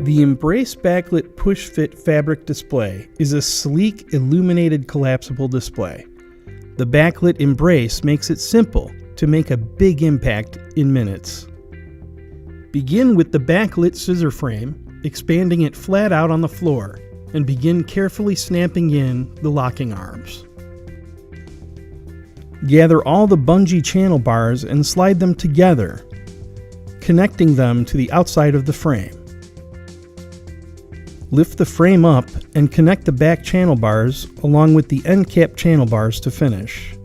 The Embrace Backlit Push-Fit Fabric Display is a sleek, illuminated collapsible display. The Backlit Embrace makes it simple to make a big impact in minutes. Begin with the backlit scissor frame, expanding it flat out on the floor, and begin carefully snapping in the locking arms. Gather all the bungee channel bars and slide them together, connecting them to the outside of the frame. Lift the frame up and connect the back channel bars along with the end cap channel bars to finish.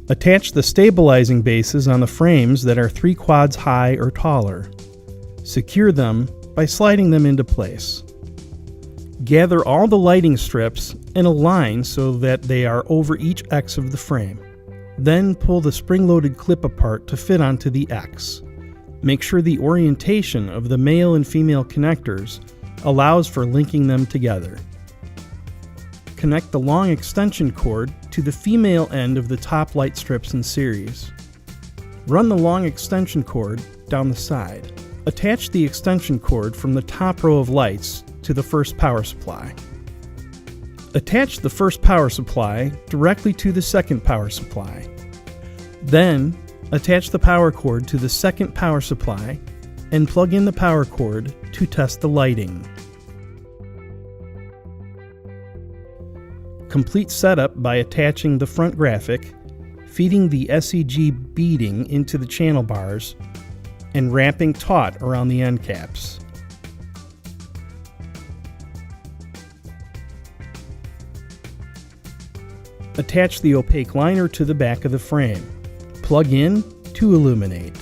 Attach the stabilizing bases on the frames that are 3 quads high or taller. Secure them by sliding them into place. Gather all the lighting strips and align so that they are over each X of the frame. Then pull the spring-loaded clip apart to fit onto the X. Make sure the orientation of the male and female connectors allows for linking them together. Connect the long extension cord to the female end of the top light strips in series. Run the long extension cord down the side. Attach the extension cord from the top row of lights to the first power supply. Attach the first power supply directly to the second power supply. Then, attach the power cord to the second power supply and plug in the power cord to test the lighting. Complete setup by attaching the front graphic, feeding the SEG beading into the channel bars, and wrapping taut around the end caps. Attach the opaque liner to the back of the frame. Plug in to illuminate.